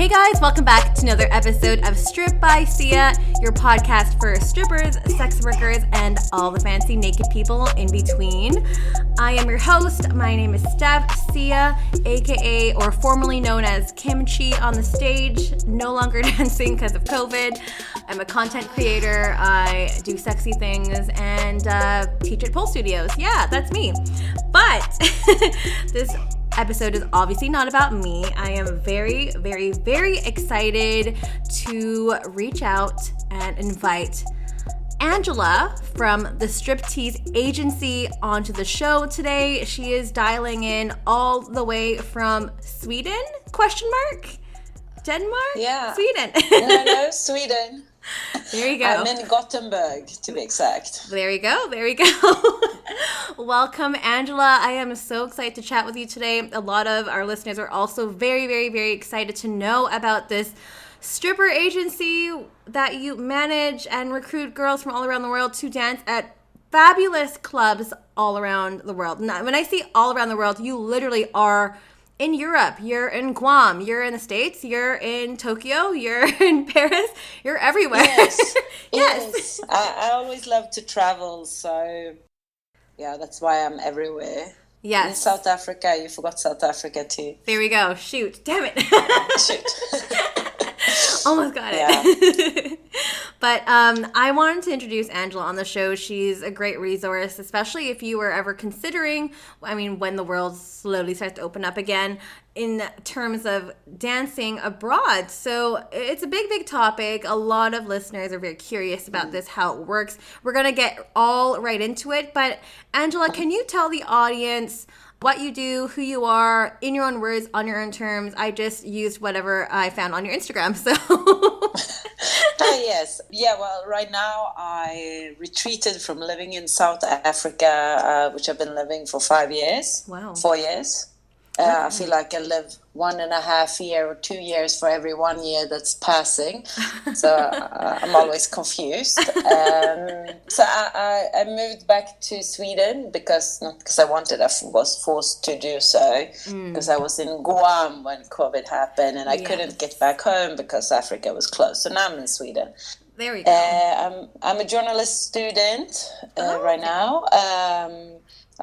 Hey guys, welcome back to another episode of Strip by Sia, your podcast for strippers, sex workers, and all the fancy naked people in between. I am your host. My name is Steph Sia, aka or formerly known as Kimchi on the stage, no longer dancing because of COVID. I'm a content creator. I do sexy things and teach at pole studios. Yeah, that's me. But this episode is obviously not about me. I am very, very, very excited to reach out and invite Angela from the Striptease Agency onto the show today. She is dialing in all the way from Sweden? Denmark? Yeah. Sweden. No, Sweden. There you go. I'm in Gothenburg, to be exact. There you go. Welcome, Angela. I am so excited to chat with you today. A lot of our listeners are also very, very, very excited to know about this stripper agency that you manage and recruit girls from all around the world to dance at fabulous clubs all around the world. Now, when I say all around the world, you literally are in Europe, you're in Guam, you're in the States, you're in Tokyo, you're in Paris, you're everywhere. Yes. Yes. I always love to travel, so yeah, that's why I'm everywhere. Yes. In South Africa, you forgot South Africa too. There we go. Shoot. Damn it. Shoot. Almost got it. Yeah. But I wanted to introduce Angela on the show. She's a great resource, especially if you were ever considering, when the world slowly starts to open up again, in terms of dancing abroad. So it's a big, big topic. A lot of listeners are very curious about this, how it works. We're going to get all right into it. But Angela, can you tell the audience what you do, who you are, in your own words, on your own terms? I just used whatever I found on your Instagram, so. Yes. Yeah, well, right now I retreated from living in South Africa, which I've been living for 5 years. Wow. 4 years. I feel like I live 1.5 years or 2 years for every 1 year that's passing. So I'm always confused. So I moved back to Sweden not because I wanted, I was forced to do so because I was in Guam when COVID happened and I couldn't get back home because Africa was closed. So now I'm in Sweden. There we go. I'm a journalist student right now.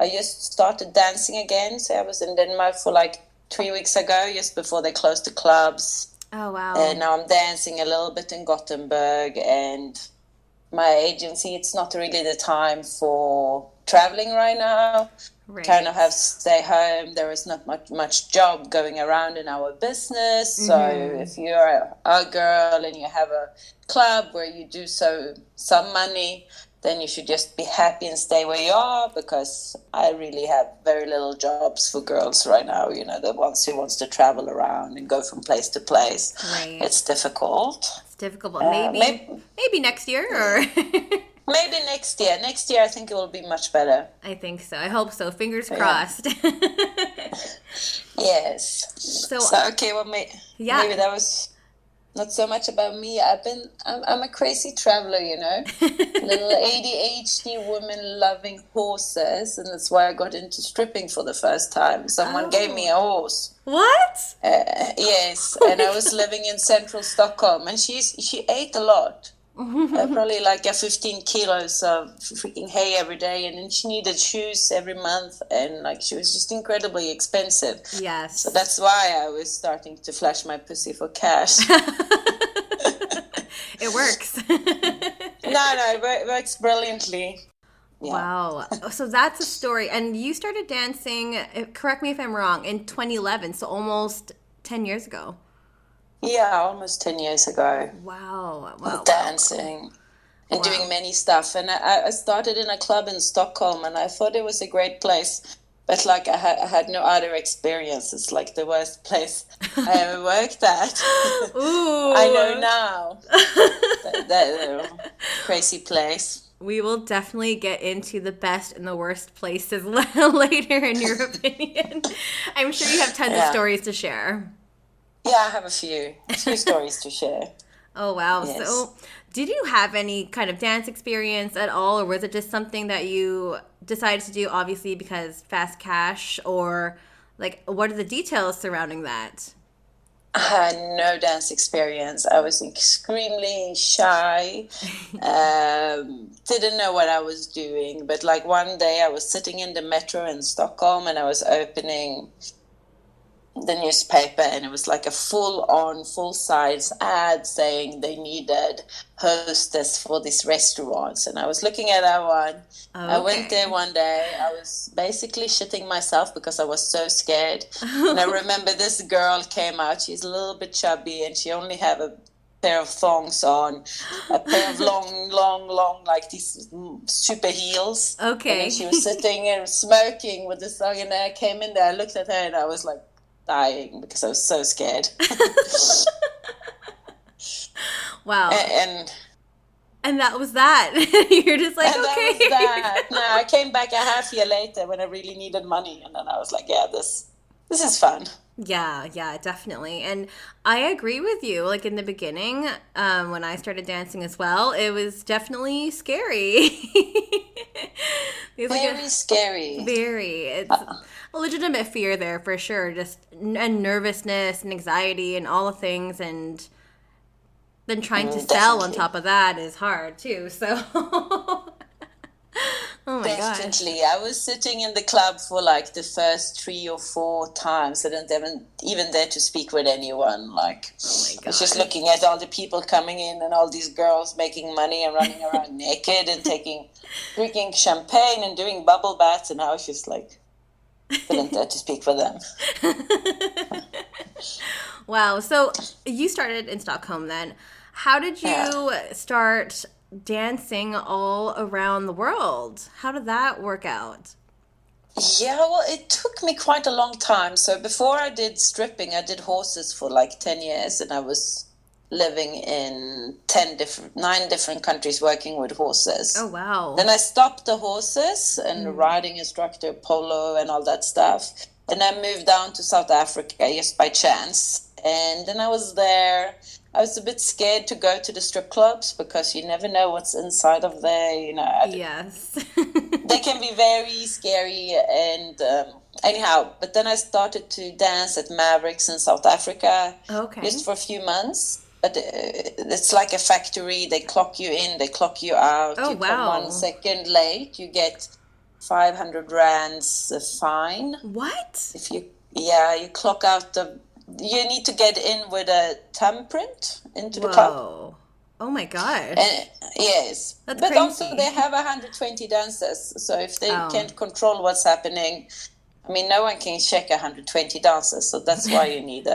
I just started dancing again. So I was in Denmark for 3 weeks ago, just before they closed the clubs. Oh, wow. And now I'm dancing a little bit in Gothenburg. And my agency, it's not really the time for traveling right now. Right. Kind of have to stay home. There is not much job going around in our business. So if you're a girl and you have a club where you do some money, then you should just be happy and stay where you are, because I really have very little jobs for girls right now, the ones who wants to travel around and go from place to place. Right. It's difficult. But maybe next year or... Maybe next year. Next year I think it will be much better. I think so. I hope so. Fingers crossed. Yes. So okay, well maybe that was not so much about me. I'm a crazy traveler, little ADHD woman loving horses, and that's why I got into stripping for the first time. Someone gave me a horse. What? Yes, and I was living in central Stockholm, and she ate a lot. Probably 15 kilos of freaking hay every day, and then she needed shoes every month, and she was just incredibly expensive. Yes. So that's why I was starting to flash my pussy for cash. It works. No, it works brilliantly. Yeah. Wow. So that's a story. And you started dancing, correct me if I'm wrong, in 2011, so almost 10 years ago. Yeah, almost 10 years ago. Wow. Dancing and doing many stuff. And I started in a club in Stockholm, and I thought it was a great place. But I had no other experience. It's the worst place I ever worked at. Ooh. I know now. that crazy place. We will definitely get into the best and the worst places later, in your opinion. I'm sure you have tons of stories to share. Yeah, I have a few stories to share. Oh, wow. Yes. So did you have any kind of dance experience at all, or was it just something that you decided to do, obviously, because fast cash, or what are the details surrounding that? I had no dance experience. I was extremely shy. Didn't know what I was doing. But like one day I was sitting in the metro in Stockholm and I was opening the newspaper and it was like a full-size ad saying they needed hostess for these restaurants, and I was looking at that one. I went there one day. I was basically shitting myself because I was so scared. And I remember this girl came out. She's a little bit chubby and she only had a pair of thongs on, a pair of long, like these super heels. Okay. And then she was sitting and smoking with this thong, and I came in there, I looked at her and I was like dying because I was so scared. Wow. And that was that. You're just like, and okay. that was that. No, I came back a half year later when I really needed money, and then I was like, yeah, this is fun. Yeah, definitely. And I agree with you. Like in the beginning, when I started dancing as well, it was definitely scary. Very scary. Very. It's a legitimate fear there for sure. Just and nervousness and anxiety and all the things, and then trying to sell on top of that is hard too. So. Oh my gosh. Definitely. I was sitting in the club for like the first 3 or 4 times. I didn't even dare to speak with anyone. Like, I was just looking at all the people coming in and all these girls making money and running around naked and drinking champagne and doing bubble baths. And I was just like, didn't dare to speak with them. Wow. So you started in Stockholm then. How did you start dancing all around the world? How did that work out? Yeah, well, it took me quite a long time. So before I did stripping, I did horses for like 10 years, and I was living in 9 different countries working with horses. Oh, wow. Then I stopped the horses and riding instructor, polo and all that stuff. And I moved down to South Africa just by chance. And then I was there. I was a bit scared to go to the strip clubs because you never know what's inside of there. Yes. They can be very scary. And anyhow, but then I started to dance at Mavericks in South Africa. Okay. Just for a few months. But it's like a factory. They clock you in, they clock you out. Oh, you come 1 second late, you get 500 rands fine. What? If you clock out you need to get in with a thumbprint into the club. Oh my gosh. Yes. That's but crazy. Also they have 120 dancers. So if they can't control what's happening, I mean, no one can check 120 dancers. So that's why you need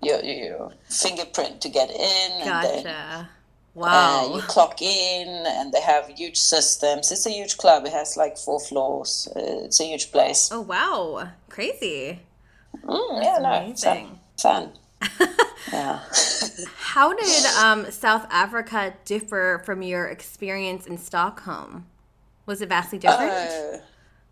your fingerprint to get in. Gotcha. Wow. You clock in, and they have huge systems. It's a huge club. It has like 4 floors. It's a huge place. Oh, wow. Crazy. Amazing. Fun. Yeah. How did South Africa differ from your experience in Stockholm? Was it vastly different?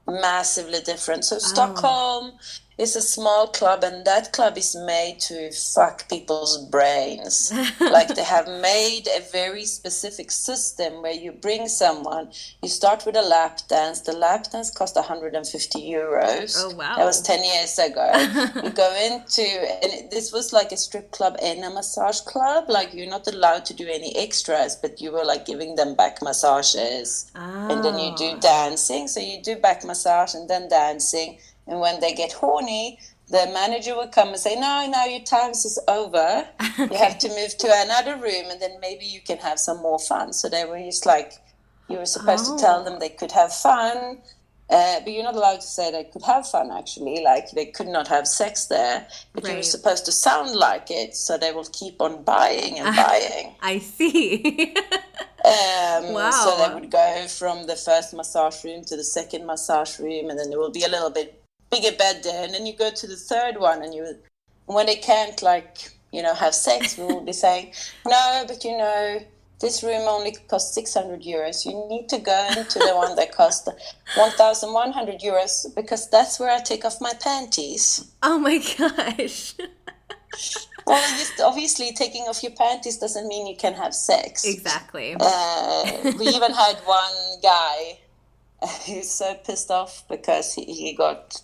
Massively different. So Stockholm is a small club, and that club is made to fuck people's brains. Like they have made a very specific system where you bring someone, you start with a lap dance. The lap dance cost 150 euros. Oh, wow. That was 10 years ago. You go into, and this was like a strip club and a massage club. Like you're not allowed to do any extras, but you were like giving them back massages. And then you do dancing. So you do back massage and then dancing. And when they get horny, the manager will come and say, no, your time is over. You have to move to another room, and then maybe you can have some more fun. So they were just like, you were supposed to tell them they could have fun, but you're not allowed to say they could have fun, actually. Like, they could not have sex there, but you were supposed to sound like it, so they will keep on buying and buying. I see. Wow. So they would go from the first massage room to the second massage room, and then there will be a little bit bigger bed there, and then you go to the third one, and when they can't have sex, we will be saying, no, but this room only costs 600 euros. You need to go into the one that costs 1,100 euros because that's where I take off my panties. Oh my gosh. Well, obviously taking off your panties doesn't mean you can have sex. Exactly. We even had one guy who's so pissed off because he got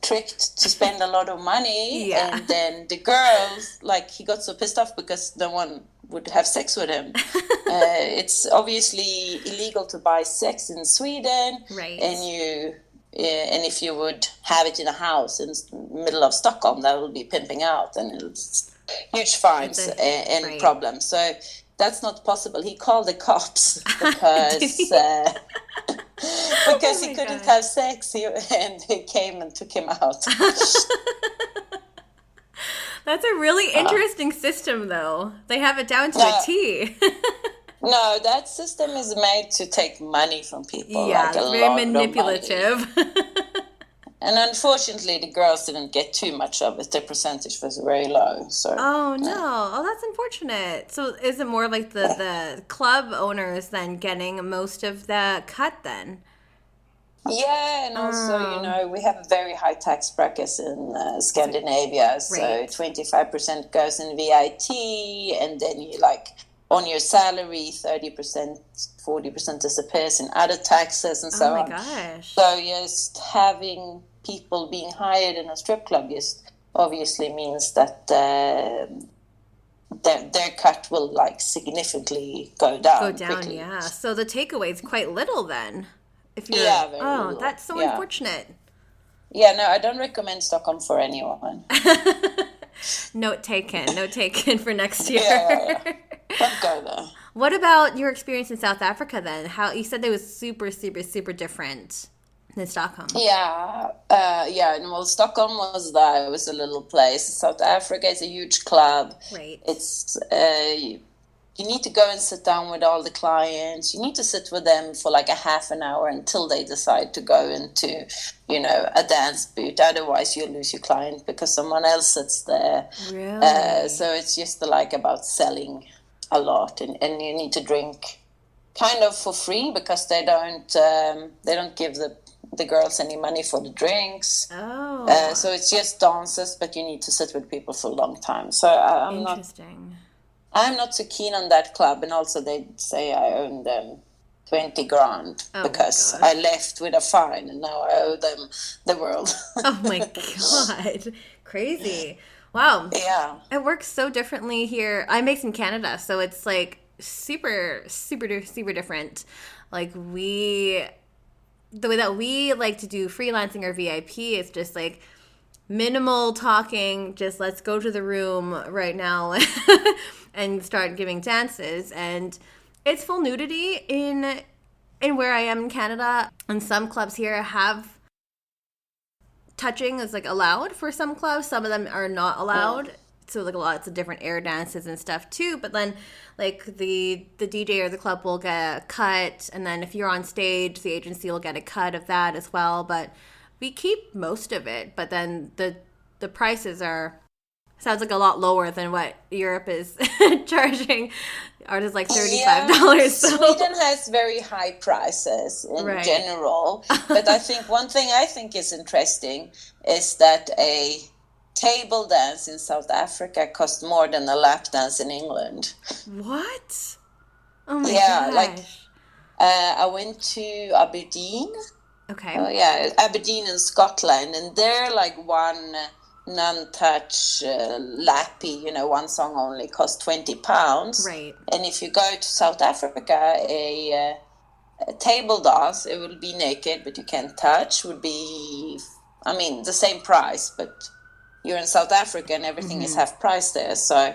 tricked to spend a lot of money. Yeah. And then the girls, like, he got so pissed off because no one would have sex with him. It's obviously illegal to buy sex in Sweden. Right. And if you would have it in a house in the middle of Stockholm, that would be pimping out, and it's huge fines and right. problems. So that's not possible. He called the cops because he couldn't have sex, and they came and took him out. That's a really interesting system, though. They have it down to a T. No, that system is made to take money from people. Yeah, like it's very manipulative. And unfortunately, the girls didn't get too much of it. The percentage was very low. So. Oh, no. Oh, that's unfortunate. So is it more like the club owners then getting most of the cut then? Yeah, and also, we have very high tax brackets in Scandinavia. So 25% goes in VAT, and then you on your salary, 30%, 40% disappears in other taxes and so on. Oh my gosh. So just having people being hired in a strip club just obviously means that their cut will significantly go down. Quickly. Yeah. So the takeaway is quite little then. If you're, very little. That's so unfortunate. Yeah, no, I don't recommend Stockholm for anyone. Note taken for next year. Yeah. Don't go there. What about your experience in South Africa then? How you said it was super, super, super different than Stockholm. Yeah. And well, Stockholm was there. It was a little place. South Africa is a huge club. Right. It's you need to go and sit down with all the clients. You need to sit with them for a half an hour until they decide to go into, a dance boot. Otherwise, you'll lose your client because someone else sits there. Really? So it's just about selling a lot, and you need to drink kind of for free because they don't give the girls any money for the drinks. Oh. So it's just dances, but you need to sit with people for a long time. So I'm not so keen on that club, and also they say I owe them 20 grand because I left with a fine, and now I owe them the world. Oh my God. Crazy. Wow. Yeah. It works so differently here. I'm based in Canada, so it's super, super, super different. The way that we like to do freelancing or VIP is just minimal talking, just let's go to the room right now and start giving dances. And it's full nudity in where I am in Canada. And some clubs here have touching is allowed for some clubs. Some of them are not allowed. So lots of different air dances and stuff too. But then the DJ or the club will get a cut, and then if you're on stage, the agency will get a cut of that as well. But we keep most of it. But then the prices sounds a lot lower than what Europe is charging. Ours is $35. So. Sweden has very high prices in general. But I think one thing I think is interesting is that a table dance in South Africa costs more than a lap dance in England. What? Oh my gosh. I went to Aberdeen. Okay. Oh yeah, Aberdeen in Scotland, and they're one non-touch lappy, one song only costs £20. Right. And if you go to South Africa, a table dance, it will be naked, but you can't touch, would be, the same price, but you're in South Africa and everything is half price there. So,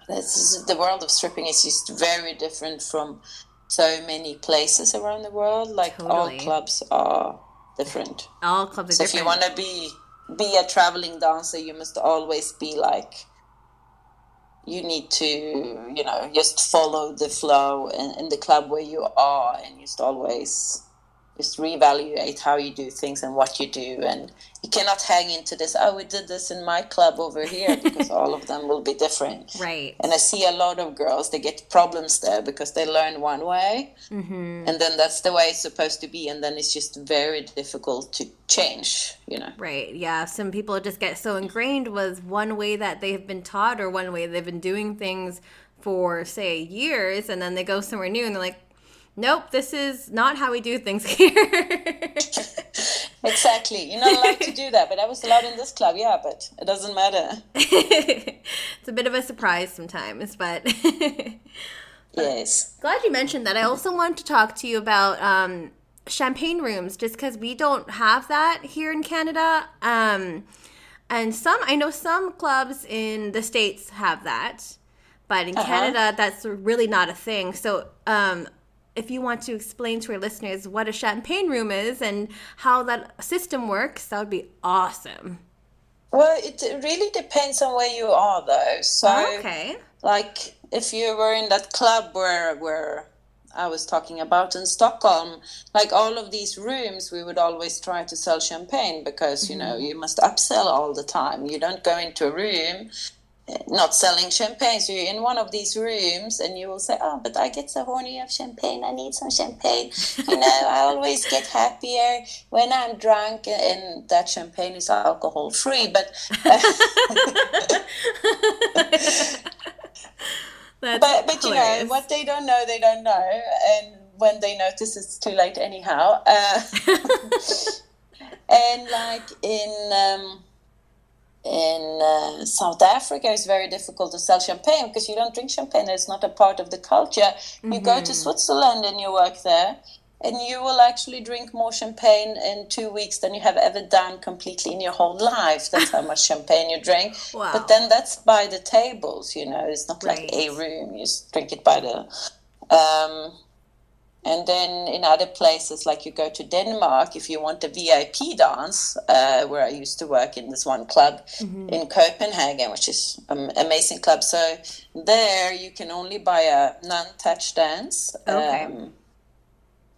the world of stripping is just very different from so many places around the world. All clubs are different. All clubs are different. So if you want to be a traveling dancer, you must always be you need to, just follow the flow in the club where you are, and just always just reevaluate how you do things and what you do. And you cannot hang into this, we did this in my club over here, because all of them will be different. Right. And I see a lot of girls, they get problems there because they learn one way, and then that's the way it's supposed to be, and then it's just very difficult to change, Right, yeah. Some people just get so ingrained with one way that they have been taught or one way they've been doing things for, say, years, and then they go somewhere new and they're like, nope, this is not how we do things here. Exactly. You're not allowed to do that, but I was allowed in this club. Yeah, but it doesn't matter. It's a bit of a surprise sometimes, but Yes. glad you mentioned that. I also want to talk to you about champagne rooms, just because we don't have that here in Canada. And I know some clubs in the States have that, but in Canada, that's really not a thing. So, if you want to explain to our listeners what a champagne room is and how that system works, that would be awesome. Well, it really depends on where you are, though. So, Okay. like, if you were in that club where I was talking about in Stockholm, like all of these rooms, we would always try to sell champagne because, you know, you must upsell all the time. You don't go into a room not selling champagne. So you're in one of these rooms and you will say, oh, but I get so horny of champagne. I need some champagne. You know, I always get happier when I'm drunk, and that champagne is alcohol free. But but you know, what they don't know, they don't know. And when they notice, it's too late anyhow. And like in South Africa, it's very difficult to sell champagne because you don't drink champagne. It's not a part of the culture. You go to Switzerland and you work there, and you will actually drink more champagne in 2 weeks than you have ever done completely in your whole life. That's how much champagne you drink. Wow. But then that's by the tables, you know. It's not like a room. You just drink it by the... and then in other places, like you go to Denmark, if you want a VIP dance, where I used to work in this one club in Copenhagen, which is an amazing club. So there you can only buy a non-touch dance.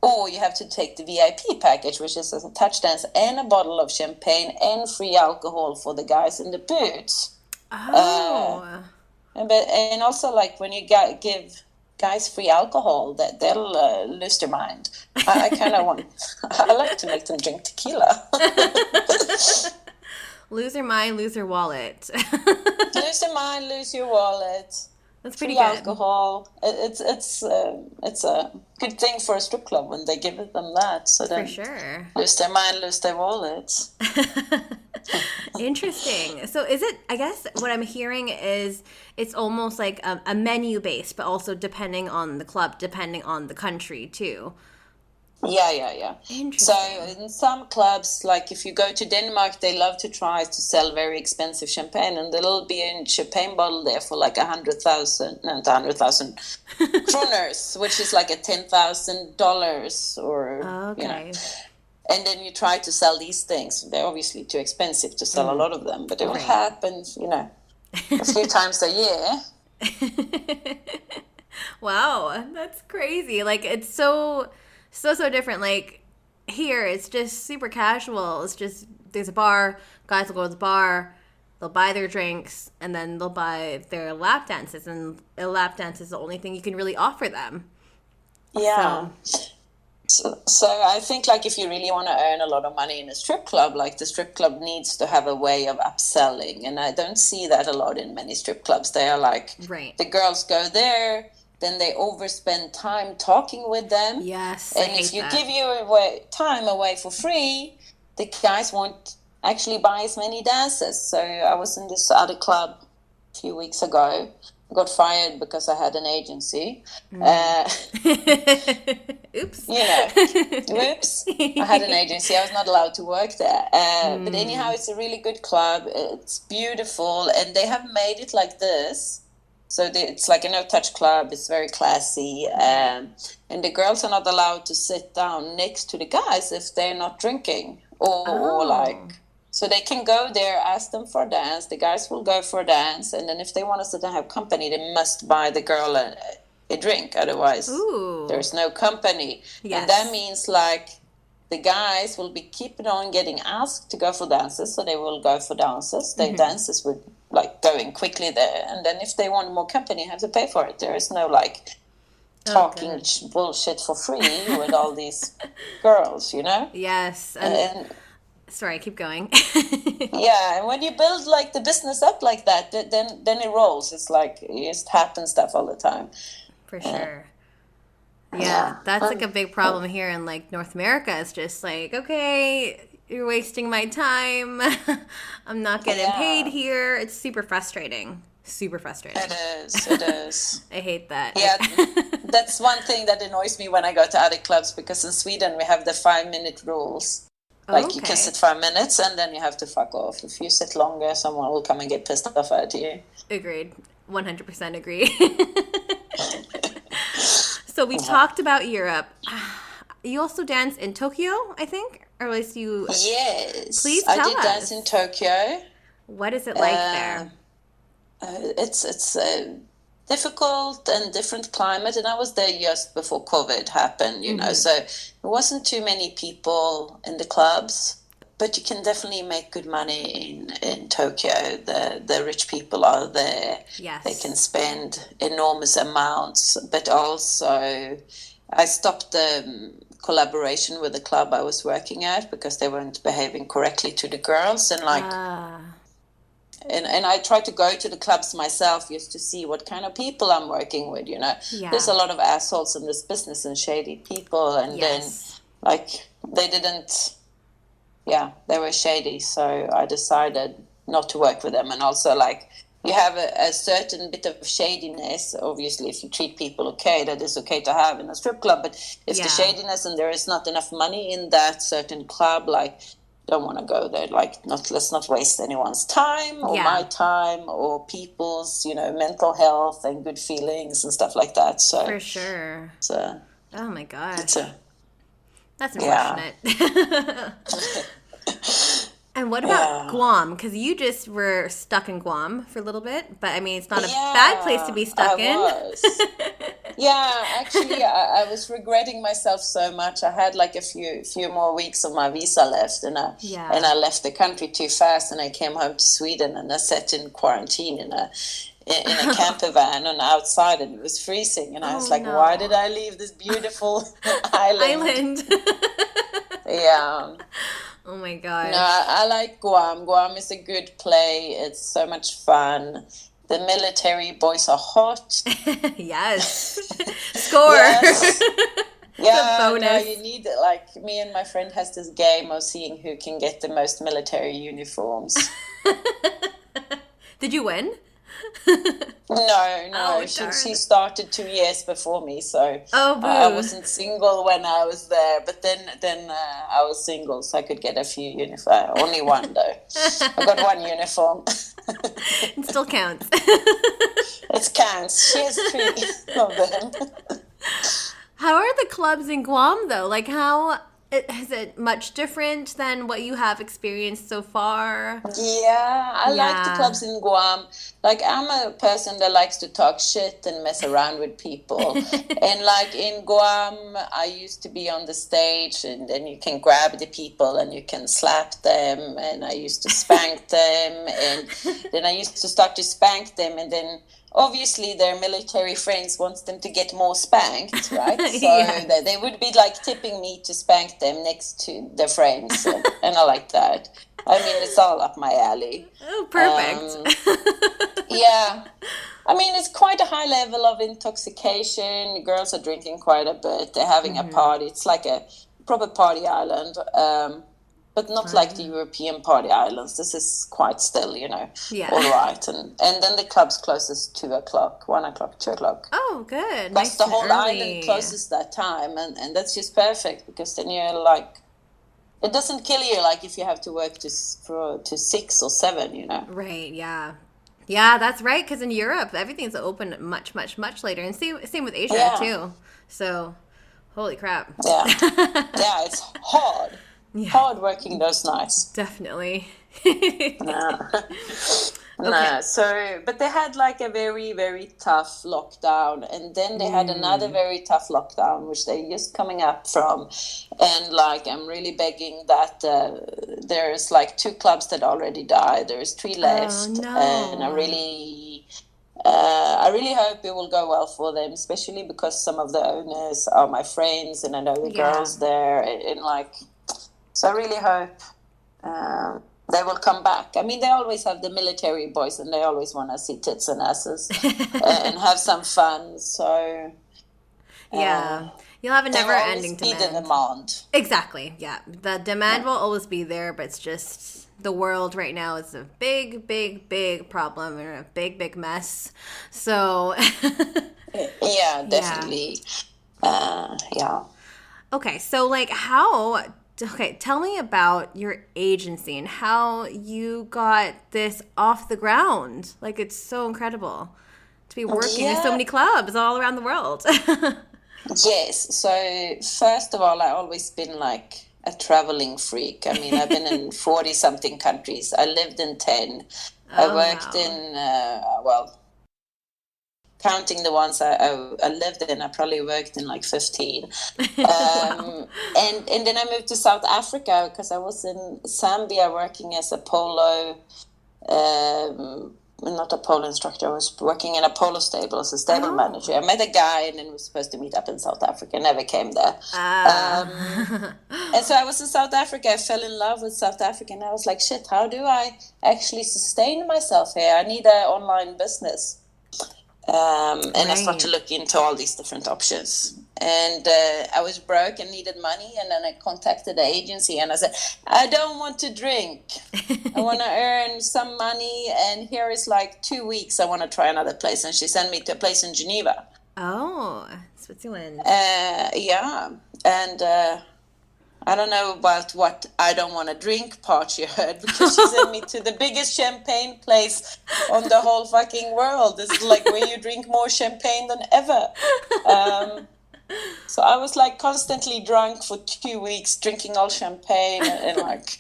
Or you have to take the VIP package, which is a touch dance and a bottle of champagne and free alcohol for the guys in the booths. And also, like, when you give guys free alcohol, that they'll lose their mind. I kind of I like to make them drink tequila. Lose your mind, lose your wallet. Lose your mind, lose your wallet. That's pretty free good. Alcohol. It's a good thing for a strip club when they give them that. So then, for sure, lose their mind, lose their wallets. Interesting. So is it, I guess what I'm hearing is it's almost like a menu based, but also depending on the club, depending on the country too. Yeah. So in some clubs, like if you go to Denmark, they love to try to sell very expensive champagne, and there'll be a champagne bottle there for like 100,000 kroners, which is like a $10,000 or you know. And then you try to sell these things. They're obviously too expensive to sell a lot of them, but it will happen, you know, a few times a year. Wow, that's crazy. Like, it's so different. Like, here, it's just super casual. It's just, there's a bar, guys will go to the bar, they'll buy their drinks, and then they'll buy their lap dances, and a lap dance is the only thing you can really offer them. Yeah. So I think, like, if you really want to earn a lot of money in a strip club, like, the strip club needs to have a way of upselling, and I don't see that a lot in many strip clubs. They are like, the girls go there, then they overspend time talking with them. Yes, and if you give your time away for free, the guys won't actually buy as many dances. So I was in this other club a few weeks ago. I got fired because I had an agency. Oops. You know, whoops. I had an agency. I was not allowed to work there. But anyhow, it's a really good club. It's beautiful. And they have made it like this. So it's like a no-touch club. It's very classy. And the girls are not allowed to sit down next to the guys if they're not drinking. Or like... So they can go there, ask them for a dance. The guys will go for a dance. And then if they want to sit and have company, they must buy the girl a drink. Otherwise, there's no company. Yes. And that means, like, the guys will be keeping on getting asked to go for dances. So they will go for dances. Their dances with, like, going quickly there. And then if they want more company, have to pay for it. There is no, like, talking bullshit for free with all these girls, you know? Yes. Sorry, keep going. Yeah, and when you build, like, the business up like that, then it rolls. It's like, it just happens stuff all the time. For sure. Yeah, that's like a big problem here in, like, North America. It's just like, okay, you're wasting my time. I'm not getting paid here. It's super frustrating. Super frustrating. It is. I hate that. Yeah, that's one thing that annoys me when I go to other clubs, because in Sweden we have the 5-minute rules. Like you can sit 5 minutes and then you have to fuck off. If you sit longer, someone will come and get pissed off at you. Agreed. 100% agree. So we talked about Europe. You also dance in Tokyo, I think? Or at least you... Yes. Please tell us. I did dance in Tokyo. What is it like there? It's a difficult and different climate, and I was there just before COVID happened, you know, so there wasn't too many people in the clubs, but you can definitely make good money in Tokyo. The rich people are there. Yes. They can spend enormous amounts, but also I stopped the collaboration with the club I was working at because they weren't behaving correctly to the girls, and And I try to go to the clubs myself just to see what kind of people I'm working with, you know. Yeah. There's a lot of assholes in this business and shady people. And then, they were shady. So I decided not to work with them. And also, you have a certain bit of shadiness. Obviously, if you treat people okay, that is okay to have in a strip club. But if the shadiness and there is not enough money in that certain club, don't want to go there. Let's not waste anyone's time or my time or people's, mental health and good feelings and stuff like that. So for sure. So, oh my gosh. That's unfortunate. And what about Guam? Because you just were stuck in Guam for a little bit, but I mean, it's not a bad place to be stuck in. Actually, I was regretting myself so much. I had a few more weeks of my visa left, and I left the country too fast, and I came home to Sweden, and I sat in quarantine in a camper van on the outside, and it was freezing, and I was like, why did I leave this beautiful island? Yeah. Oh my gosh. No, I like Guam. Guam is a good play. It's so much fun. The military boys are hot. Yes. Score. Yes. Yeah, bonus. No, you need it. Me and my friend has this game of seeing who can get the most military uniforms. Did you win? No. She started 2 years before me, so I wasn't single when I was there. But then I was single, so I could get a few uniforms. Only one though. I got one uniform. It still counts. It counts. She has 3 of them. How are the clubs in Guam though? Is it much different than what you have experienced so far? Yeah, I like the clubs in Guam. I'm a person that likes to talk shit and mess around with people. And in Guam, I used to be on the stage, and then you can grab the people and you can slap them. And I used to spank them. And then I used to start to spank them. And then obviously their military friends wants them to get more spanked, right? So they would be tipping me to spank them next to their friends. And I like that. I mean, it's all up my alley. Oh, perfect. Yeah. I mean, it's quite a high level of intoxication. Girls are drinking quite a bit. They're having a party. It's like a proper party island. But not like the European party islands. This is quite still, all right. And then the clubs closes 2 o'clock, 1 o'clock, 2 o'clock. Oh, good. That's nice the whole early. island closes that time. And that's just perfect, because then you're it doesn't kill you if you have to work to 6 or 7, Right, yeah. Yeah, that's right, because in Europe, everything's open much, much, much later. And same with Asia, too. So, holy crap. Yeah. Yeah, it's hard. Yeah. Hard working those nights. Definitely. No. So, but they had a very, very tough lockdown, and then they had another very tough lockdown, which they're just coming up from. And I'm really begging that there's 2 clubs that already died. There's 3 left. Oh, no. And I really hope it will go well for them, especially because some of the owners are my friends, and I know the girls there, and so I really hope they will come back. I mean, they always have the military boys, and they always want to see tits and asses and have some fun. So yeah, You'll have a there will always never-ending be demand. the demand. Exactly. Yeah, the demand will always be there, but it's just the world right now is a big, big, big problem and a big, big mess. So, Yeah, definitely. Yeah. Okay, so like how okay, tell me about your agency and how you got this off the ground. Like it's so incredible to be working in so Yeah. many clubs all around the world. Yes. So first of all, I always been like a traveling freak. I mean, I've been in 40 something countries. I lived in 10. I Oh, worked wow. in well, counting the ones I lived in, I probably worked in like 15. Wow. And then I moved to South Africa because I was in Zambia working as a polo, not a polo instructor. I was working in a polo stable as a stable Oh. manager. I met a guy and then we were supposed to meet up in South Africa. Never came there. Ah. And so I was in South Africa. I fell in love with South Africa, and I was like, shit, how do I actually sustain myself here? I need an online business. And I started to Right. look into all these different options. And I was broke and needed money. And then I contacted the agency and I said, I don't want to drink. I want to earn some money. And here is like 2 weeks. I want to try another place. And she sent me to a place in Geneva. Oh, Switzerland. Yeah. And I don't know about what I don't want to drink part you heard, because she sent me to the biggest champagne place on the whole fucking world. It's like where you drink more champagne than ever. So I was like constantly drunk for 2 weeks, drinking all champagne and like,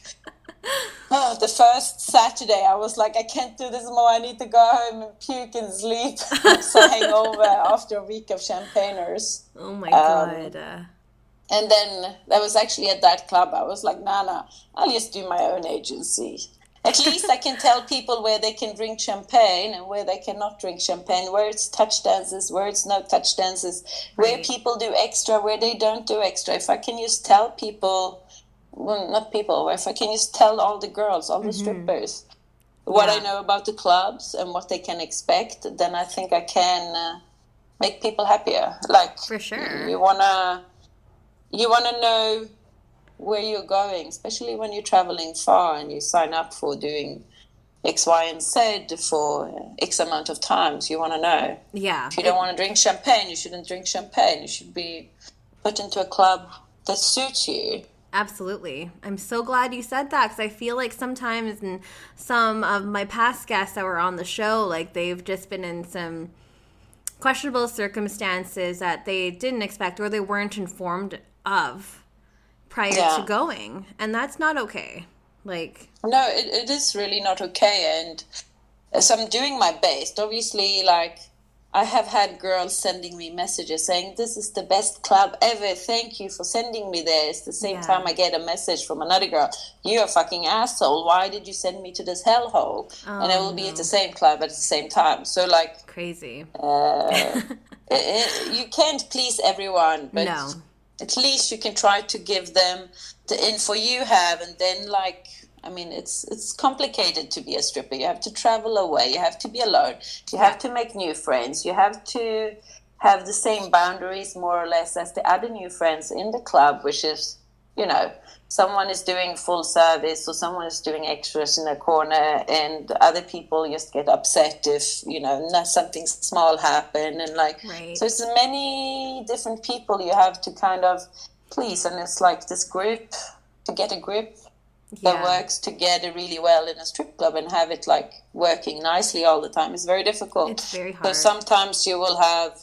oh, the first Saturday I was like, I can't do this more. I need to go home and puke and sleep. So hangover after a week of champagners. Oh my God. And then that was actually at that club. I was like, nah, I'll just do my own agency. At least I can tell people where they can drink champagne and where they cannot drink champagne, where it's touch dances, where it's no touch dances, where Right. people do extra, where they don't do extra. If I can just tell people, well, not people, if I can just tell all the girls, all the strippers, what I Yeah. know about the clubs and what they can expect, then I think I can make people happier. Like, For sure. you wanna know where you're going, especially when you're traveling far and you sign up for doing X, Y, and Z for X amount of times. You want to know. Yeah. If you don't want to drink champagne, you shouldn't drink champagne. You should be put into a club that suits you. Absolutely. I'm so glad you said that because I feel like sometimes in some of my past guests that were on the show, like they've just been in some questionable circumstances that they didn't expect or they weren't informed of prior to going. And that's not okay. Like, no, it is really not okay. And so I'm doing my best. Obviously, like, I have had girls sending me messages saying, this is the best club ever. Thank you for sending me there. It's the same time I get a message from another girl. You're a fucking asshole. Why did you send me to this hellhole? And I will be at the same club at the same time. So, like... Crazy. You can't please everyone, but No. at least you can try to give them the info you have. And then, like... I mean, it's complicated to be a stripper. You have to travel away. You have to be alone. You have to make new friends. You have to have the same boundaries, more or less, as the other new friends in the club, which is, you know, someone is doing full service or someone is doing extras in a corner, and other people just get upset if, you know, something small happen. And, like, so it's many different people you have to kind of please. And it's like this group, to get a grip that works together really well in a strip club and have it like working nicely all the time is very difficult. It's very hard. So sometimes you will have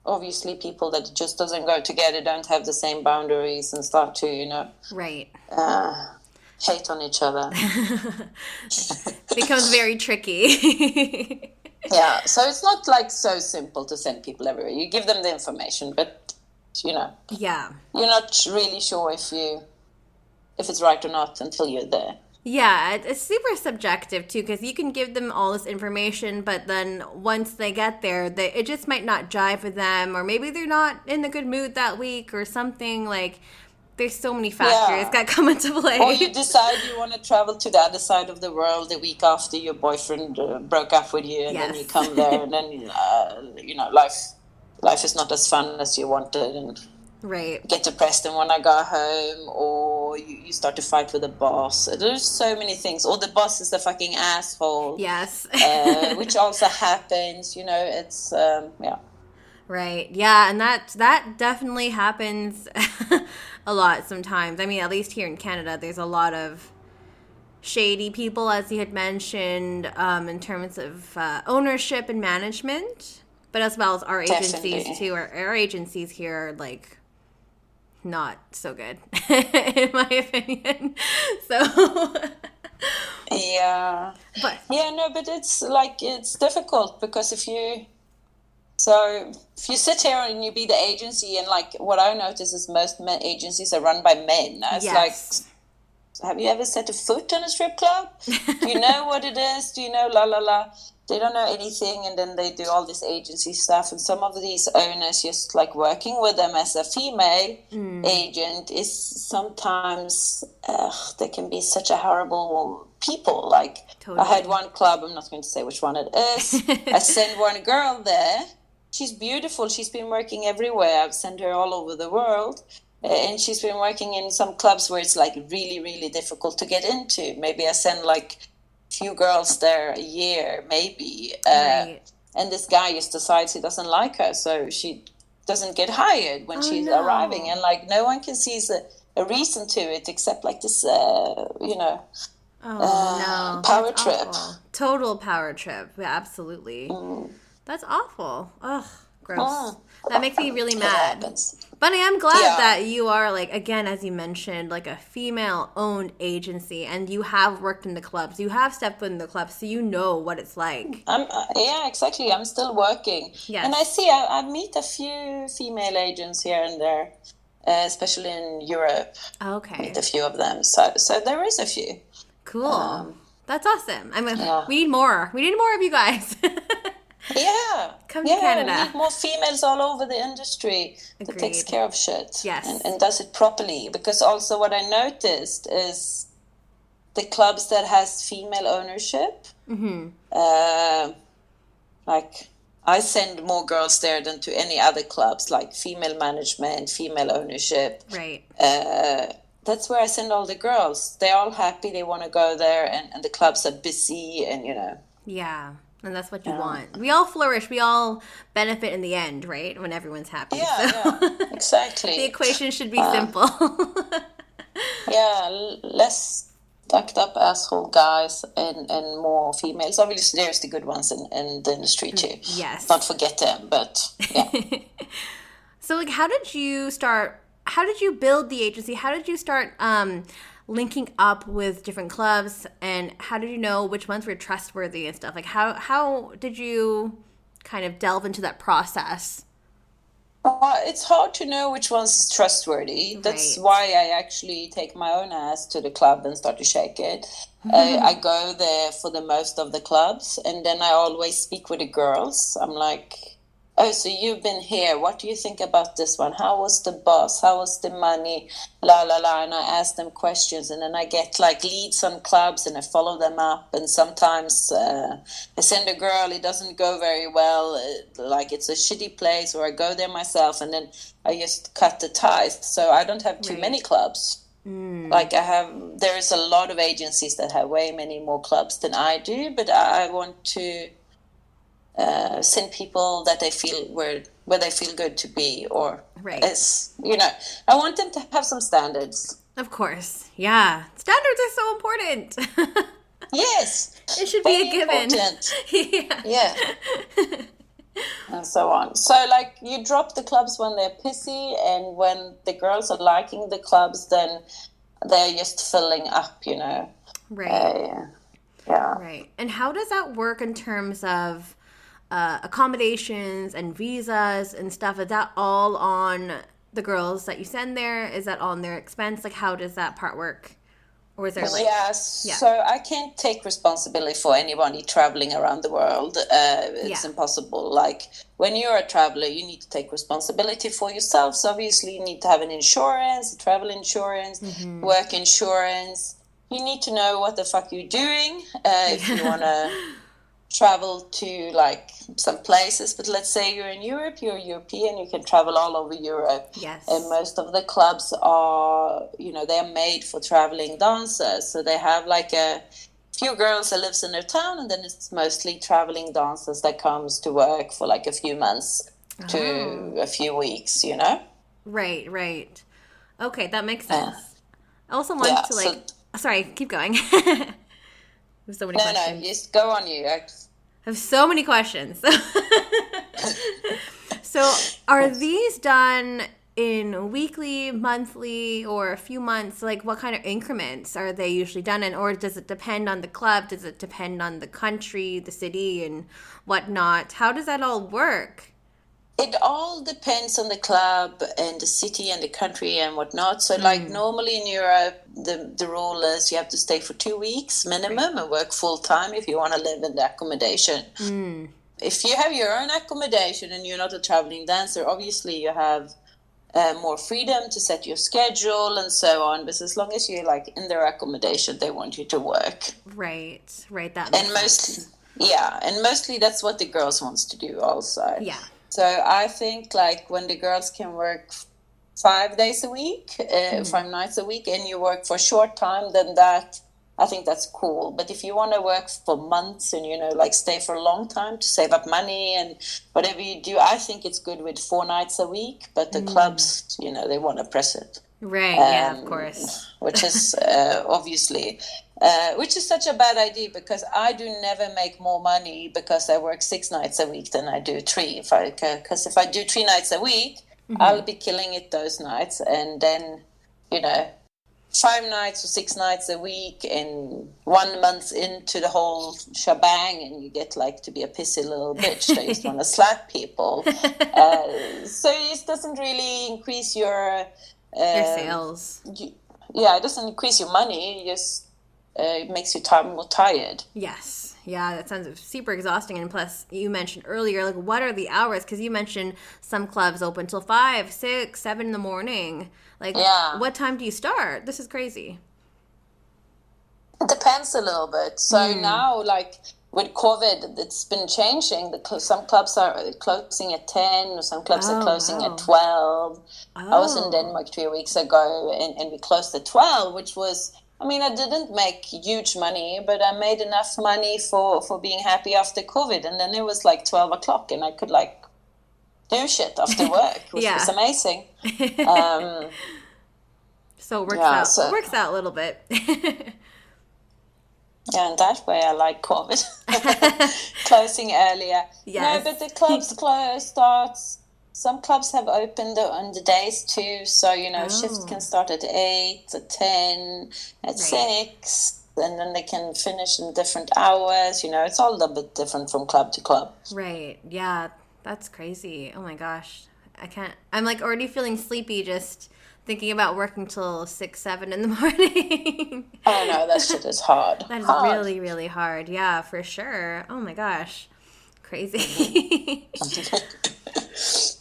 obviously people that just doesn't go together, don't have the same boundaries, and start to, you know, hate on each other. Becomes very tricky. Yeah, so it's not like so simple to send people everywhere. You give them the information, but, you know, you're not really sure if it's right or not until you're there. Yeah, it's super subjective too, because you can give them all this information, but then once they get there, it just might not jive with them, or maybe they're not in a good mood that week or something. Like, there's so many factors that come into play. Or you decide you want to travel to the other side of the world the week after your boyfriend broke up with you, and then you come there, and then, you know, life life is not as fun as you wanted, and Right. get depressed and want to go home, or you start to fight with the boss. There's so many things. Or the boss is the fucking asshole. Yes. Which also happens, it's, yeah. Right. Yeah, and that definitely happens a lot sometimes. I mean, at least here in Canada, there's a lot of shady people, as you had mentioned, in terms of ownership and management, but as well as our agencies Definitely. too. Our agencies here are like not so good, in my opinion. So, Yeah. but Yeah, no, but it's difficult, because if you sit here and you be the agency, and like what I notice is most agencies are run by men. It's yes. like, have you ever set a foot in a strip club? Do you know what it is? Do you know la la la? They don't know anything, and then they do all this agency stuff. And some of these owners, just like working with them as a female agent, is sometimes they can be such a horrible people. Like, Totally. I had one club, I'm not going to say which one it is. I sent one girl there. She's beautiful. She's been working everywhere. I've sent her all over the world. And she's been working in some clubs where it's like really, really difficult to get into. Maybe I send like a few girls there a year, maybe. Right. And this guy just decides he doesn't like her, so she doesn't get hired when she's no. arriving. And like no one can see a reason to it, except like this, no. power That's trip. awful. Total power trip. Yeah, absolutely. That's awful. Ugh, gross. That makes me really It mad. happens. But I am glad Yeah. that you are, like, again, as you mentioned, like a female-owned agency, and you have worked in the clubs. You have stepped foot in the clubs, so you know what it's like. Yeah, exactly. I'm still working. Yes. And I meet a few female agents here and there, especially in Europe. Okay. Meet a few of them. So there is a few. Cool. That's awesome. I mean, Yeah. we need more. We need more of you guys. Yeah. Come to yeah, Canada. We need more females all over the industry that takes Agreed. care of shit. Yes. And does it properly. Because also what I noticed is the clubs that has female ownership, like I send more girls there than to any other clubs, like female management, female ownership. Right. That's where I send all the girls. They're all happy. They want to go there, and the clubs are busy, and Yeah. And that's what you want. We all flourish. We all benefit in the end, right? When everyone's happy. Yeah, exactly. The equation should be simple. Yeah, less stuck up asshole guys and more females. Obviously, there's the good ones in the industry too. Yes. Don't forget them, but yeah. So, like, how did you build the agency? How did you start linking up with different clubs, and how did you know which ones were trustworthy and stuff? Like, how did you kind of delve into that process? It's hard to know which one's trustworthy. That's Right. why I actually take my own ass to the club and start to shake it. I go there for the most of the clubs, and then I always speak with the girls. I'm like, oh, so you've been here. What do you think about this one? How was the boss? How was the money? La, la, la. And I ask them questions, and then I get like leads on clubs, and I follow them up. And sometimes I send a girl, it doesn't go very well. Like it's a shitty place, or I go there myself, and then I just cut the ties. So I don't have too Right. many clubs. Like there is a lot of agencies that have way many more clubs than I do, but I want to send people that they feel where they feel good to be, or Right. I want them to have some standards. Of course. Yeah. Standards are so important. Yes, It should be a very given. important. Yeah. Yeah, and so on. So like you drop the clubs when they're pissy, and when the girls are liking the clubs, then they're just filling up. Right. Yeah. Right. And how does that work in terms of accommodations and visas and stuff? Is that all on the girls that you send there? Is that on their expense? Like, how does that part work? Or is there like... Yes, Yeah. so I can't take responsibility for anybody traveling around the world. It's impossible. Like when you're a traveler, you need to take responsibility for yourself. So obviously you need to have an insurance, travel insurance, work insurance. You need to know what the fuck you're doing if you want to travel to like some places, but let's say you're in Europe, you're European, you can travel all over Europe. Yes. And most of the clubs are, they're made for traveling dancers. So they have like a few girls that lives in their town, and then it's mostly traveling dancers that comes to work for like a few months to a few weeks, Right. Okay, that makes sense. I also wanted to sorry, keep going. There's so many questions. No, just go on you. I have so many questions. So are these done in weekly, monthly, or a few months? Like what kind of increments are they usually done in? Or does it depend on the club? Does it depend on the country, the city, and whatnot? How does that all work? It all depends on the club and the city and the country and whatnot. So, like normally in Europe, the rule is you have to stay for 2 weeks minimum and work full time if you want to live in the accommodation. If you have your own accommodation and you're not a traveling dancer, obviously you have more freedom to set your schedule and so on. But as long as you're like in their accommodation, they want you to work. Right. That makes sense. And mostly that's what the girls wants to do also. Yeah. So I think like when the girls can work 5 days a week, 5 nights a week, and you work for a short time, then I think that's cool. But if you want to work for months and, like stay for a long time to save up money and whatever you do, I think it's good with 4 nights a week. But the clubs, they want to press it. Right, yeah, of course. Which is obviously... which is such a bad idea because I do never make more money because I work 6 nights a week than I do 3. Because if I do 3 nights a week, I'll be killing it those nights. And then, 5 nights or 6 nights a week and 1 month into the whole shebang, and you get like to be a pissy little bitch that just want to slap people. So it doesn't really increase your sales. It doesn't increase your money. It makes you more tired. Yes. Yeah, that sounds super exhausting. And plus, you mentioned earlier, like, what are the hours? Because you mentioned some clubs open till 5, 6, 7 in the morning. Like, what time do you start? This is crazy. It depends a little bit. So now, like, with COVID, it's been changing. Some clubs are closing at 10, or some clubs are closing at 12. I was in Denmark 3 weeks ago, and we closed at 12, which was... I didn't make huge money, but I made enough money for being happy after COVID. And then it was like 12 o'clock and I could like do shit after work, which was amazing. So it works out a little bit. And that way I like COVID. Closing earlier. Yes. No, but the clubs starts... Some clubs have opened on the days too, so shifts can start at 8, at 10, at 6, and then they can finish in different hours. It's all a little bit different from club to club. Right. Yeah, that's crazy. Oh my gosh, I can't. I'm like already feeling sleepy just thinking about working till 6, 7 in the morning. I know, that shit is hard. That is really, really hard. Yeah, for sure. Oh my gosh, crazy.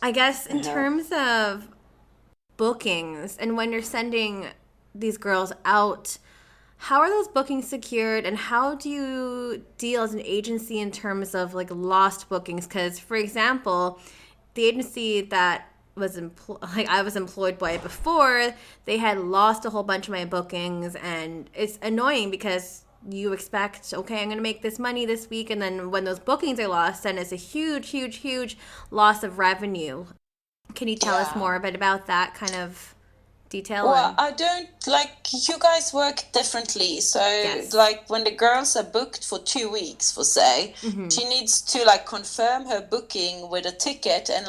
I guess in terms of bookings and when you're sending these girls out, how are those bookings secured and how do you deal as an agency in terms of like lost bookings? Because, for example, the agency that I was employed by before, they had lost a whole bunch of my bookings, and it's annoying because you expect, okay, I'm going to make this money this week, and then when those bookings are lost, then it's a huge loss of revenue. Can you tell us more a bit about that kind of detail? Well, I don't, you guys work differently. So, when the girls are booked for 2 weeks, for say, she needs to, confirm her booking with a ticket, and,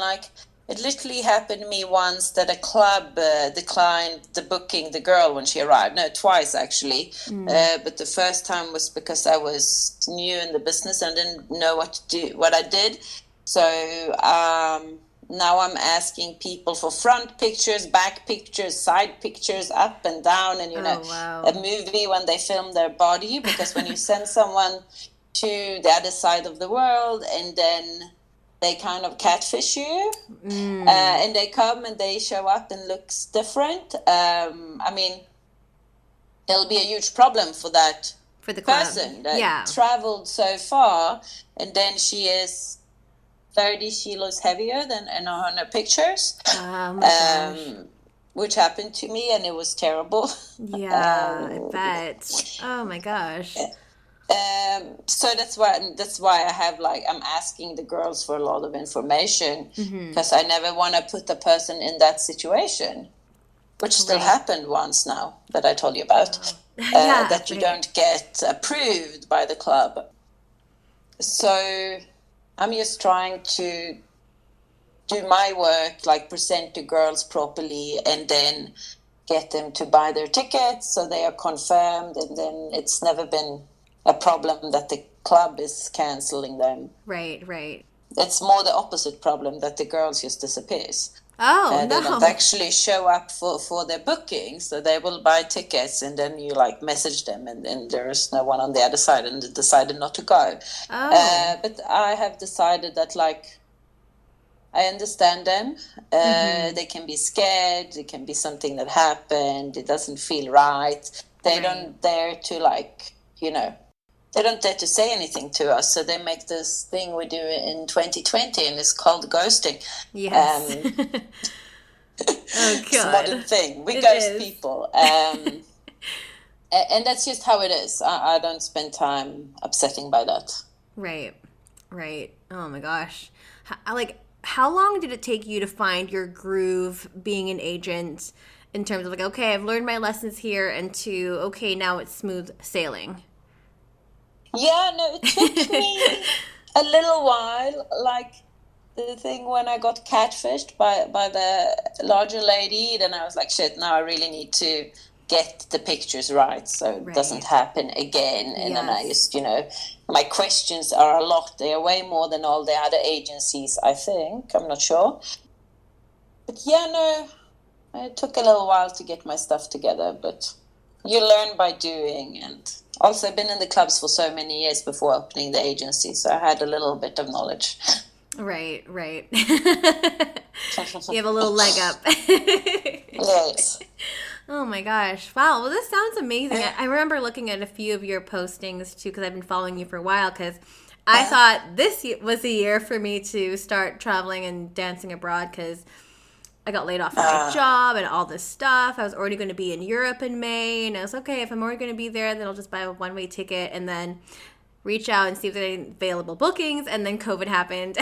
it literally happened to me once that a club declined the booking the girl when she arrived. No, twice actually. But the first time was because I was new in the business and didn't know what I did. So now I'm asking people for front pictures, back pictures, side pictures, up and down, and a movie when they film their body. Because when you send someone to the other side of the world and then they kind of catfish you, and they come and they show up and looks different. It'll be a huge problem for that for the club. person that traveled so far, and then she is 30 kilos heavier than on her pictures. Oh my gosh. Which happened to me, and it was terrible. Yeah, I bet. Oh my gosh. So that's why I have I'm asking the girls for a lot of information, because I never want to put the person in that situation, which still happened once now that I told you about. That you don't get approved by the club. So I'm just trying to do my work, present the girls properly, and then get them to buy their tickets so they are confirmed, and then it's never been a problem that the club is canceling them. Right. It's more the opposite problem, that the girls just disappears. Oh, no. They don't actually show up for their booking, so they will buy tickets, and then you message them, and there's no one on the other side, and they decided not to go. Oh. But I have decided that I understand them. They can be scared. It can be something that happened. It doesn't feel right. They don't dare to they don't dare to say anything to us. So they make this thing we do in 2020, and it's called ghosting. Yes. Oh, God. It's a modern thing. We ghost people. And that's just how it is. I don't spend time upsetting by that. Right. Oh, my gosh. How long did it take you to find your groove being an agent in terms of okay, I've learned my lessons here, and to, okay, now it's smooth sailing? Yeah, no, it took me a little while. The thing when I got catfished by the larger lady, then I was like, shit, now I really need to get the pictures right so it doesn't happen again. And then I just, my questions are a lot. They are way more than all the other agencies, I think. I'm not sure. But it took a little while to get my stuff together, but you learn by doing. And also, I've been in the clubs for so many years before opening the agency, so I had a little bit of knowledge. Right. You have a little leg up. Yes. Oh my gosh. Wow. Well, this sounds amazing. I remember looking at a few of your postings too, because I've been following you for a while, because I thought this was a year for me to start traveling and dancing abroad, because I got laid off from my job and all this stuff. I was already going to be in Europe in May, and I was okay, if I'm already going to be there, then I'll just buy a one-way ticket and then reach out and see if there are any available bookings. And then COVID happened.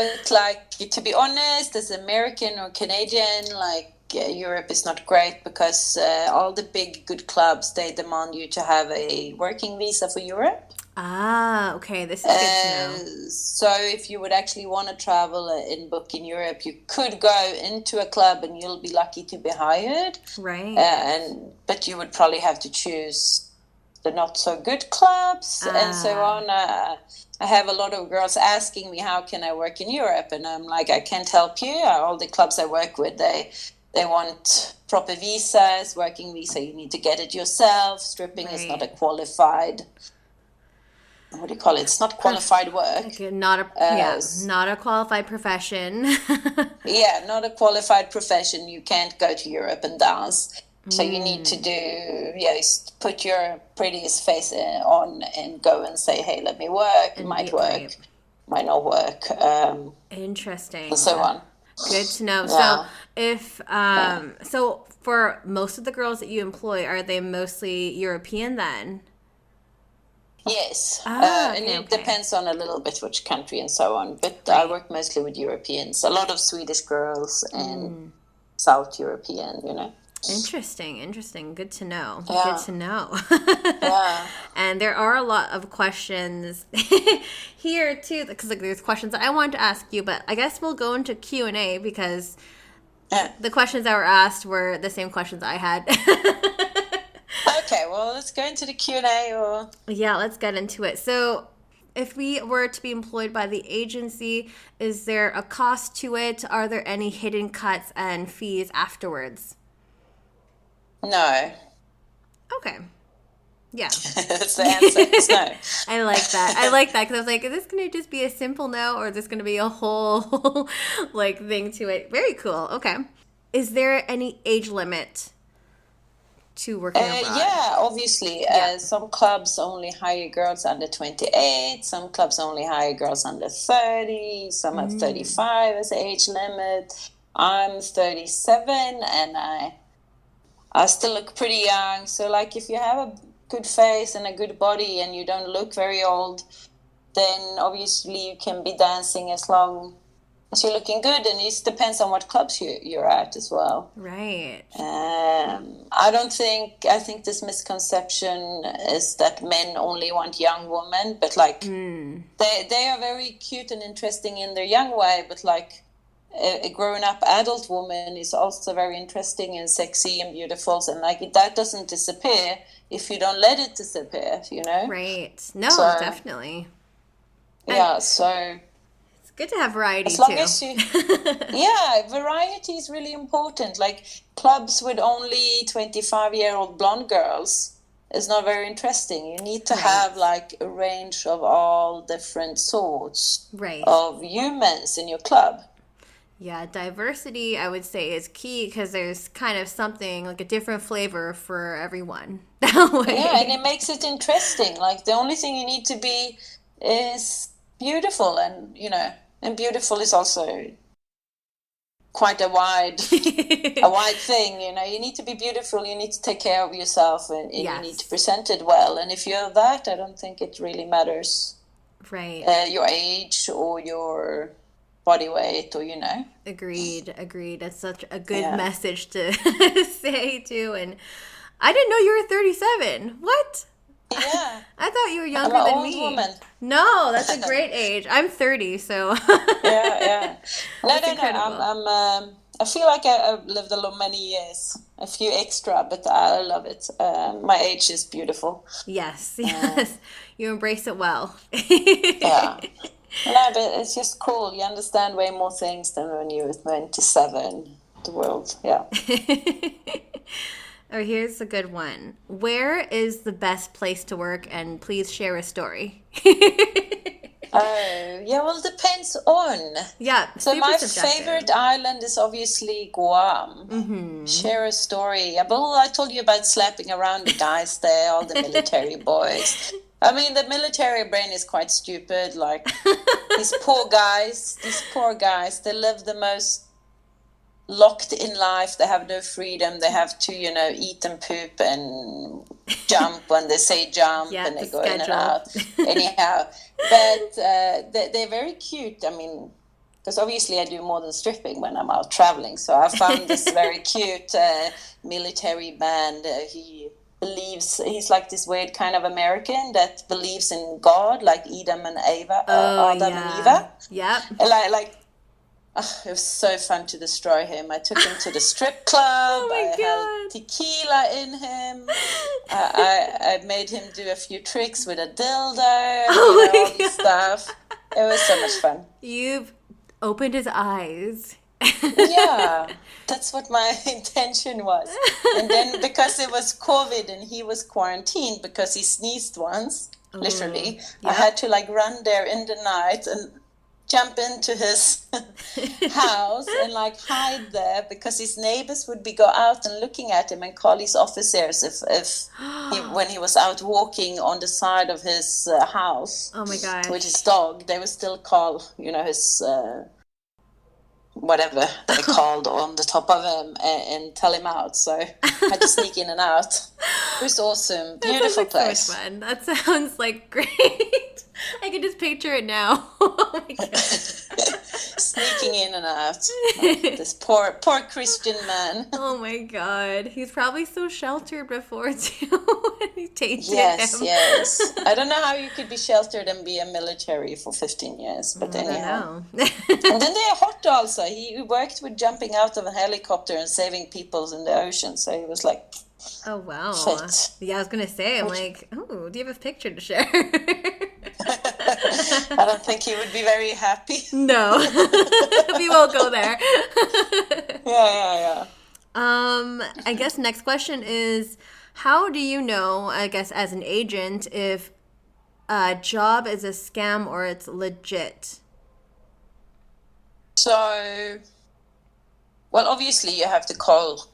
But to be honest, as American or Canadian, Europe is not great, because all the big good clubs, they demand you to have a working visa for Europe. Ah, okay. This is good to know. So if you would actually want to travel and book in Europe, you could go into a club and you'll be lucky to be hired. Right. But you would probably have to choose the not so good clubs and so on. I have a lot of girls asking me, how can I work in Europe? And I'm like, I can't help you. All the clubs I work with, they want proper visas, working visa. You need to get it yourself. Stripping is not a qualified... What do you call it? It's not qualified work. Not a qualified profession. Not a qualified profession. You can't go to Europe and dance. So you need to put your prettiest face on and go and say, hey, let me work. It might work, might not work. Interesting. And so on. Good to know. Yeah. So if so for most of the girls that you employ, are they mostly European then? Yes, and it depends on a little bit which country and so on. But I work mostly with Europeans. A lot of Swedish girls and South European, Interesting. Good to know. Yeah. Good to know. Yeah. And there are a lot of questions here too, because there's questions that I wanted to ask you, but I guess we'll go into Q&A, because the questions that were asked were the same questions I had. Okay, well, let's go into the Q&A. Yeah, let's get into it. So if we were to be employed by the agency, is there a cost to it? Are there any hidden cuts and fees afterwards? No. Okay. Yeah. That's the answer. It's no. I like that because I was like, is this going to just be a simple no, or is this going to be a whole thing to it? Very cool. Okay. Is there any age limit to working abroad? Yeah, obviously. Some clubs only hire girls under 28. Some clubs only hire girls under 30. Some have 35 as the age limit. I'm 37 and I still look pretty young. So, like, if you have a good face and a good body and you don't look very old, then obviously you can be dancing as long as you're looking good. And it depends on what clubs you're at as well. Right. I think this misconception is that men only want young women, but like they are very cute and interesting in their young way, but like a grown-up adult woman is also very interesting and sexy and beautiful, and like that doesn't disappear if you don't let it disappear, you know? Right. No, definitely. Yeah, so it's good to have variety as long too. as you variety is really important. Like clubs with only 25-year-old blonde girls is not very interesting. You need to have like a range of all different sorts of humans in your club. Yeah, diversity, I would say, is key because there's kind of something like a different flavor for everyone. That way. Yeah, and it makes it interesting. Like the only thing you need to be is beautiful, and you know, and beautiful is also quite a wide thing. You know, you need to be beautiful. You need to take care of yourself, and you need to present it well. And if you're that, I don't think it really matters. Right. Your age or your body weight, or you know. Agreed. That's such a good message to say too. And I didn't know you were 37. What? Yeah. I thought you were younger I'm an than old me. woman. No, that's a great age. I'm 30, so. Yeah. No. I feel like I've lived many years, a few extra, but I love it. My age is beautiful. Yes. You embrace it well. Yeah. No, but it's just cool. You understand way more things than when you were 27. The world, yeah. Oh, here's a good one. Where is the best place to work? And please share a story. Oh, yeah, well, it depends on. Yeah, so my subjective. favorite island is obviously Guam. Mm-hmm. Share a story. Yeah, well, I told you about slapping around the guys there, all the military boys. I mean, the military brain is quite stupid. Like, these poor guys, they live the most locked in life. They have no freedom. They have to, you know, eat and poop and jump when they say jump, and they go in and out. Anyhow, but they're very cute. I mean, because obviously I do more than stripping when I'm out traveling. So I found this very cute military man. He's like this weird kind of American that believes in God, like Adam and Eva. And Eva. Yep. Like it was so fun to destroy him. I took him to the strip club. I had tequila in him. I made him do a few tricks with a dildo. All this stuff. It was so much fun. You've opened his eyes. Yeah, that's what my intention was. And then because it was COVID and he was quarantined because he sneezed once, literally, I had to like run there in the night and jump into his house and like hide there because his neighbors would go out and looking at him and call his officers when he was out walking on the side of his house. Oh my gosh. With his dog, they would still call, you know, his whatever they called on the top of him and tell him out. So I had to sneak in and out. It was awesome. Beautiful place. So much fun. That sounds like great. I can just picture it now. Oh my god. Sneaking in and out. This poor Christian man. Oh my god. He's probably so sheltered before too. He tasted him. Yes. I don't know how you could be sheltered and be a military for 15 years, but anyhow. And then they're hot also. He worked with jumping out of a helicopter and saving people in the ocean. So he was like, oh wow. Fit. Yeah, I was gonna say, I'm like, oh, do you have a picture to share? I don't think he would be very happy. No. We won't go there. Yeah. I guess next question is, how do you know, I guess as an agent, if a job is a scam or it's legit? So Well, obviously you have to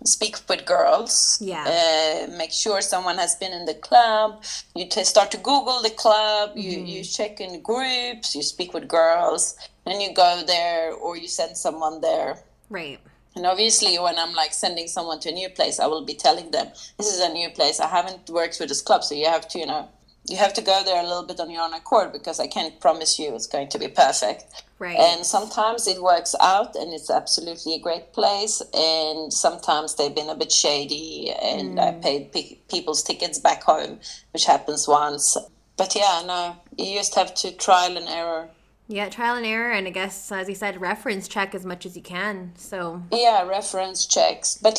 speak with girls. Yeah. Make sure someone has been in the club. You start to Google the club. You check in groups. You speak with girls. Then you go there, or you send someone there. Right. And obviously, when I'm like sending someone to a new place, I will be telling them, this is a new place. I haven't worked with this club, so you have to, you have to go there a little bit on your own accord, because I can't promise you it's going to be perfect. Right. And sometimes it works out and it's absolutely a great place. And sometimes they've been a bit shady and I paid people's tickets back home, which happens once. But yeah, no, you just have to trial and error. Yeah, trial and error, and I guess, as you said, reference check as much as you can. So yeah, reference checks. But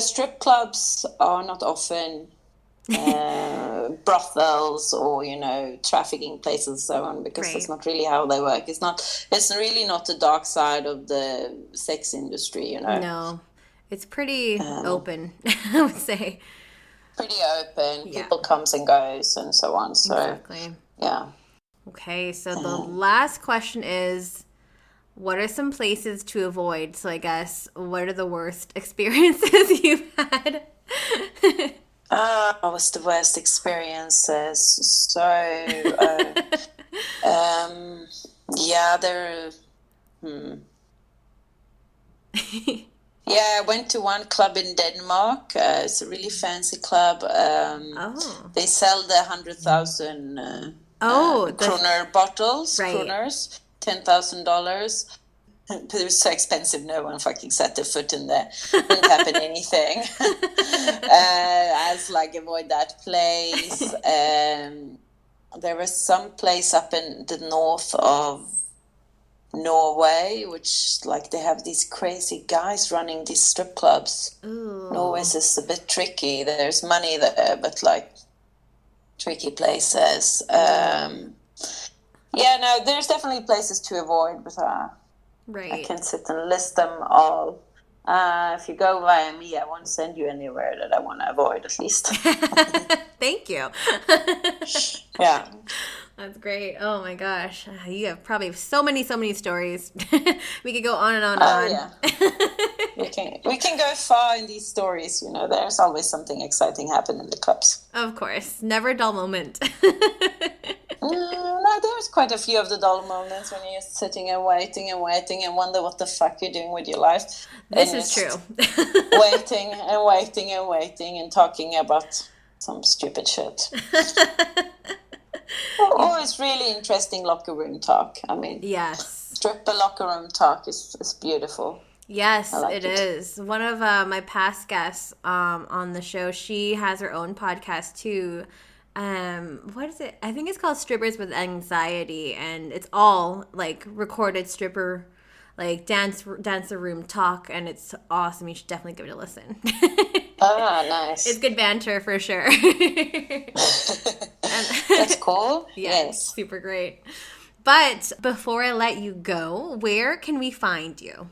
strip clubs are not often brothels or trafficking places and so on, because that's not really how they work. It's really not the dark side of the sex industry. No, it's pretty open. I would say pretty open. People comes and goes and so on. So exactly. Yeah. Okay, so the last question is, what are some places to avoid? So I guess, what are the worst experiences you've had? What's the worst experiences? So, I went to one club in Denmark. It's a really fancy club. They sell the 100,000 kroner bottles, kroners, $10,000. But it was so expensive, no one fucking set their foot in there. Didn't happen anything. I was like, avoid that place. There was some place up in the north of Norway, which they have these crazy guys running these strip clubs. Ooh. Norway's is a bit tricky. There's money there, but tricky places. There's definitely places to avoid, but right. I can sit and list them all. If you go via me, I won't send you anywhere that I want to avoid, at least. Thank you. Yeah. That's great. Oh my gosh. You have probably so many stories. We could go on and on and on. Yeah. We can go far in these stories. There's always something exciting happening in the clubs. Of course. Never a dull moment. No, there's quite a few of the dull moments when you're just sitting and waiting and wonder what the fuck you're doing with your life. This is true. Waiting and talking about some stupid shit. Or it's really interesting locker room talk. I mean, yes. Stripper locker room talk is beautiful. Yes, it is. One of my past guests on the show, she has her own podcast too. What is it? I think it's called Strippers with Anxiety, and it's all recorded stripper dancer room talk, and it's awesome. You should definitely give it a listen. Nice. It's good banter for sure. That's cool. Yes, super great. But before I let you go, where can we find you?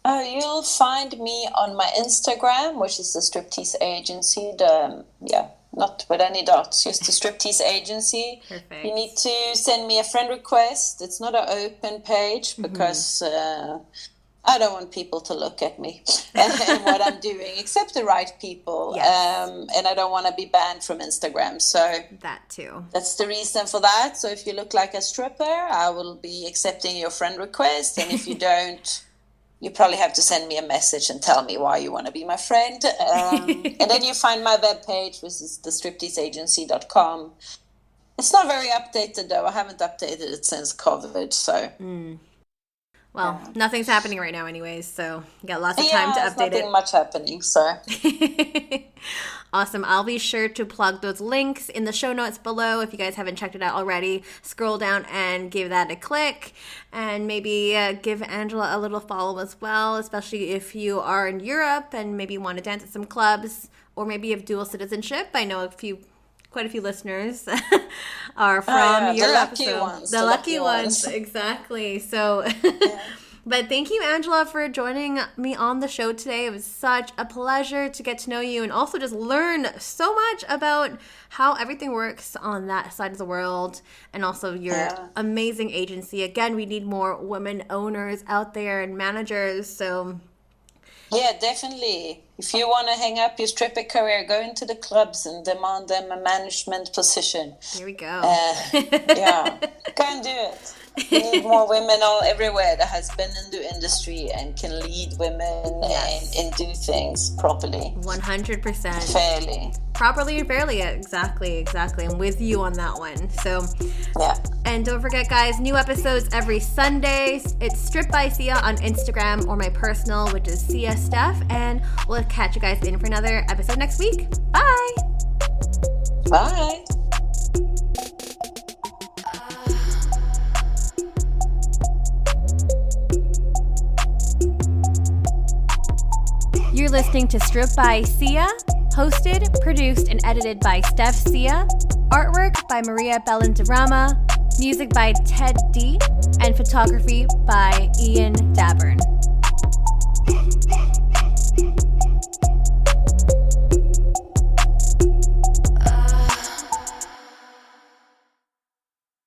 You'll find me on my Instagram, which is the Striptease Agency. Not with any dots, just the Striptease Agency. Perfect. You need to send me a friend request. It's not an open page because I don't want people to look at me and what I'm doing, except the right people. Yes. And I don't want to be banned from Instagram. So that too. That's the reason for that. So if you look like a stripper, I will be accepting your friend request. And if you don't, you probably have to send me a message and tell me why you want to be my friend. And then you find my webpage, which is thestripteaseagency.com. It's not very updated, though. I haven't updated it since COVID, so... Well, nothing's happening right now anyways, so you got lots of time to update nothing much happening, so... Awesome. I'll be sure to plug those links in the show notes below. If you guys haven't checked it out already, scroll down and give that a click. And maybe give Angela a little follow as well, especially if you are in Europe and maybe want to dance at some clubs, or maybe you have dual citizenship. I know quite a few listeners are from Europe. The lucky ones. The lucky ones, exactly. So... But thank you, Angela, for joining me on the show today. It was such a pleasure to get to know you and also just learn so much about how everything works on that side of the world and also your amazing agency. Again, we need more women owners out there and managers. So yeah, definitely. If you want to hang up your stripper career, go into the clubs and demand them a management position. Here we go. Yeah, go and do it. We need more women all everywhere that has been in the industry and can lead women and do things properly. 100%. Fairly. Properly and fairly, exactly. I'm with you on that one. So, and don't forget, guys, new episodes every Sunday. It's Strip by Sia on Instagram or my personal, which is Sia Steph. And we'll catch you guys in for another episode next week. Bye. Bye. You're listening to Strip by Sia, hosted, produced, and edited by Steph Sia, artwork by Maria Bellandarama, music by Ted D, and photography by Ian Dabern.